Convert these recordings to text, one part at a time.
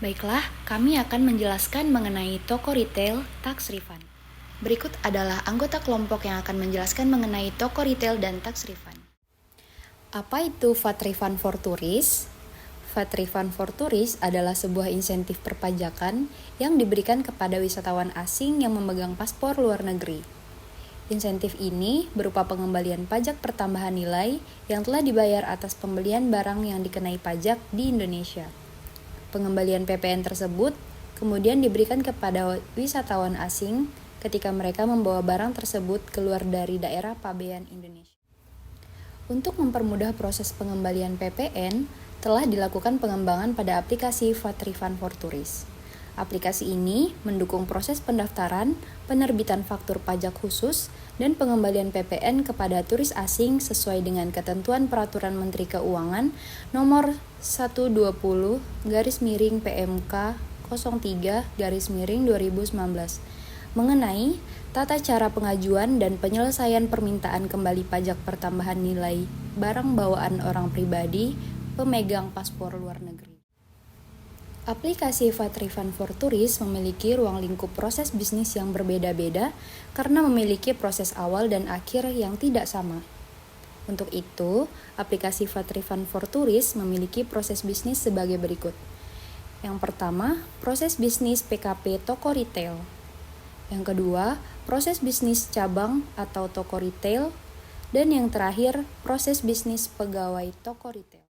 Baiklah, kami akan menjelaskan mengenai toko retail tax refund. Berikut adalah anggota kelompok yang akan menjelaskan mengenai toko retail dan tax refund. Apa itu VAT refund for tourist? VAT refund for tourist adalah sebuah insentif perpajakan yang diberikan kepada wisatawan asing yang memegang paspor luar negeri. Insentif ini berupa pengembalian pajak pertambahan nilai yang telah dibayar atas pembelian barang yang dikenai pajak di Indonesia. Pengembalian PPN tersebut kemudian diberikan kepada wisatawan asing ketika mereka membawa barang tersebut keluar dari daerah pabean Indonesia. Untuk mempermudah proses pengembalian PPN, telah dilakukan pengembangan pada aplikasi VAT Refund for Tourist. Aplikasi ini mendukung proses pendaftaran, penerbitan faktur pajak khusus, dan pengembalian PPN kepada turis asing sesuai dengan ketentuan Peraturan Menteri Keuangan Nomor 120/PMK 03/2019 mengenai tata cara pengajuan dan penyelesaian permintaan kembali pajak pertambahan nilai barang bawaan orang pribadi pemegang paspor luar negeri. Aplikasi VAT Refund for Tourist memiliki ruang lingkup proses bisnis yang berbeda-beda karena memiliki proses awal dan akhir yang tidak sama. Untuk itu, aplikasi VAT Refund for Tourist memiliki proses bisnis sebagai berikut. Yang pertama, proses bisnis PKP toko retail. Yang kedua, proses bisnis cabang atau toko retail. Dan yang terakhir, proses bisnis pegawai toko retail.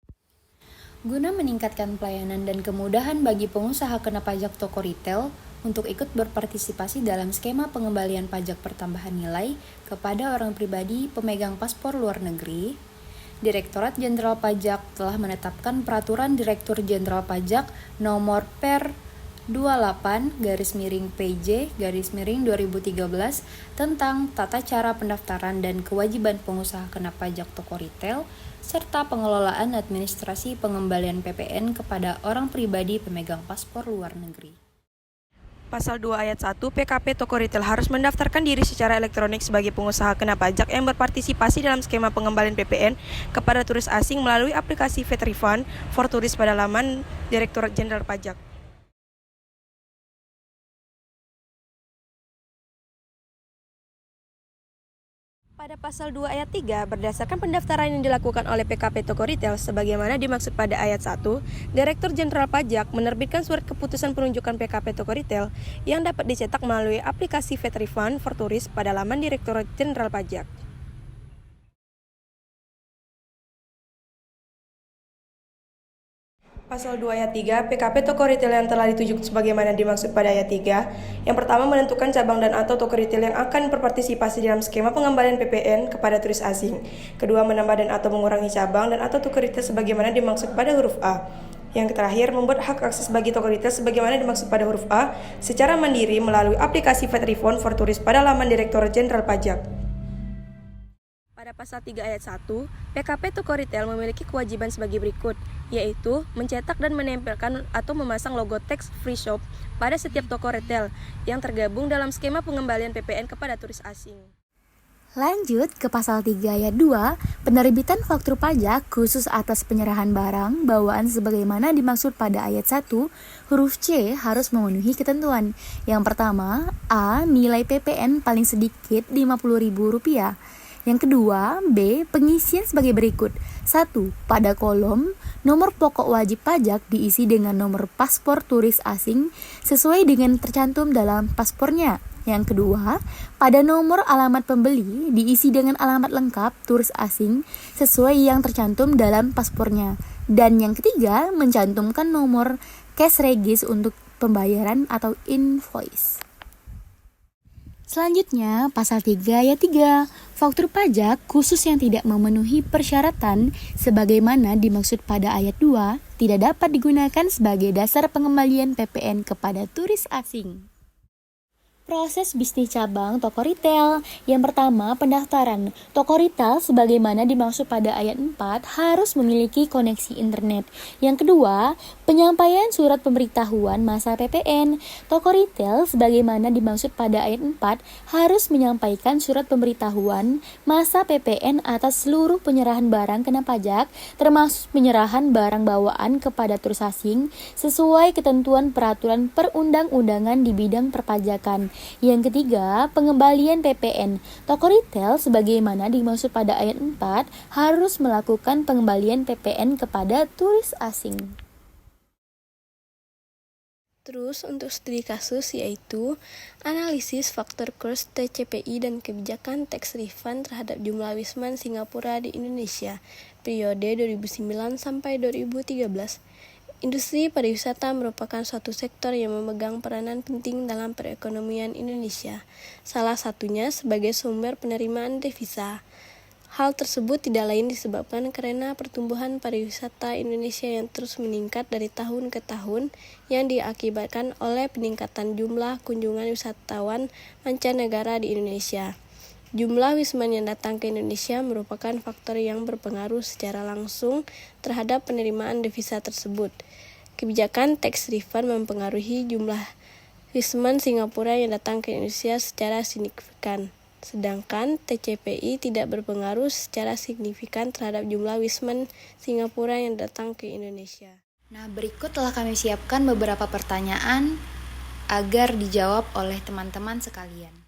Guna meningkatkan pelayanan dan kemudahan bagi pengusaha kena pajak toko retail untuk ikut berpartisipasi dalam skema pengembalian pajak pertambahan nilai kepada orang pribadi pemegang paspor luar negeri, Direktorat Jenderal Pajak telah menetapkan Peraturan Direktur Jenderal Pajak Nomor Per 28/PJ/2013 tentang tata cara pendaftaran dan kewajiban pengusaha kena pajak toko retail serta pengelolaan administrasi pengembalian PPN kepada orang pribadi pemegang paspor luar negeri. Pasal 2 ayat 1, PKP toko retail harus mendaftarkan diri secara elektronik sebagai pengusaha kena pajak yang berpartisipasi dalam skema pengembalian PPN kepada turis asing melalui aplikasi VAT Refund for Tourist pada laman Direktorat Jenderal Pajak. Pada pasal 2 ayat 3, berdasarkan pendaftaran yang dilakukan oleh PKP toko retail sebagaimana dimaksud pada ayat 1, Direktur Jenderal Pajak menerbitkan surat keputusan penunjukan PKP toko retail yang dapat dicetak melalui aplikasi VAT Refund for Tourist pada laman Direktorat Jenderal Pajak. Pasal 2 ayat 3, PKP toko retail yang telah ditujuk sebagaimana dimaksud pada ayat 3. Yang pertama, menentukan cabang dan atau toko retail yang akan berpartisipasi dalam skema pengembalian PPN kepada turis asing. Kedua, menambah dan atau mengurangi cabang dan atau toko retail sebagaimana dimaksud pada huruf A. Yang terakhir, membuat hak akses bagi toko retail sebagaimana dimaksud pada huruf A secara mandiri melalui aplikasi VAT Refund for Tourist pada laman Direktorat Jenderal Pajak. Pada pasal 3 ayat 1, PKP toko retail memiliki kewajiban sebagai berikut, yaitu mencetak dan menempelkan atau memasang logo tax free shop pada setiap toko retail yang tergabung dalam skema pengembalian PPN kepada turis asing. Lanjut ke pasal 3 ayat 2, penerbitan faktur pajak khusus atas penyerahan barang bawaan sebagaimana dimaksud pada ayat 1, huruf C harus memenuhi ketentuan. Yang pertama, A. Nilai PPN paling sedikit Rp50.000. Yang kedua, B. Pengisian sebagai berikut. 1. Pada kolom, nomor pokok wajib pajak diisi dengan nomor paspor turis asing sesuai dengan tercantum dalam paspornya. Yang kedua, pada nomor alamat pembeli diisi dengan alamat lengkap turis asing sesuai yang tercantum dalam paspornya. Dan yang ketiga, mencantumkan nomor cash regis untuk pembayaran atau invoice. Selanjutnya, pasal 3 ayat 3, faktur pajak khusus yang tidak memenuhi persyaratan sebagaimana dimaksud pada ayat 2 tidak dapat digunakan sebagai dasar pengembalian PPN kepada turis asing. Proses bisnis cabang toko retail. Yang pertama, pendaftaran. Toko retail sebagaimana dimaksud pada ayat 4 harus memiliki koneksi internet. Yang kedua, penyampaian surat pemberitahuan masa PPN. Toko retail sebagaimana dimaksud pada ayat 4 harus menyampaikan surat pemberitahuan masa PPN atas seluruh penyerahan barang kena pajak, termasuk penyerahan barang bawaan kepada turis asing sesuai ketentuan peraturan perundang-undangan di bidang perpajakan. Yang ketiga, pengembalian PPN. Toko retail sebagaimana dimaksud pada ayat 4 harus melakukan pengembalian PPN kepada turis asing. Terus untuk studi kasus yaitu analisis faktor kurs TCPI dan kebijakan tax refund terhadap jumlah wisman Singapura di Indonesia periode 2009 sampai 2013. Industri pariwisata merupakan suatu sektor yang memegang peranan penting dalam perekonomian Indonesia, salah satunya sebagai sumber penerimaan devisa. Hal tersebut tidak lain disebabkan karena pertumbuhan pariwisata Indonesia yang terus meningkat dari tahun ke tahun yang diakibatkan oleh peningkatan jumlah kunjungan wisatawan mancanegara di Indonesia. Jumlah wisman yang datang ke Indonesia merupakan faktor yang berpengaruh secara langsung terhadap penerimaan devisa tersebut. Kebijakan tax refund mempengaruhi jumlah wisman Singapura yang datang ke Indonesia secara signifikan. Sedangkan TCPI tidak berpengaruh secara signifikan terhadap jumlah wisman Singapura yang datang ke Indonesia. Nah, berikut telah kami siapkan beberapa pertanyaan agar dijawab oleh teman-teman sekalian.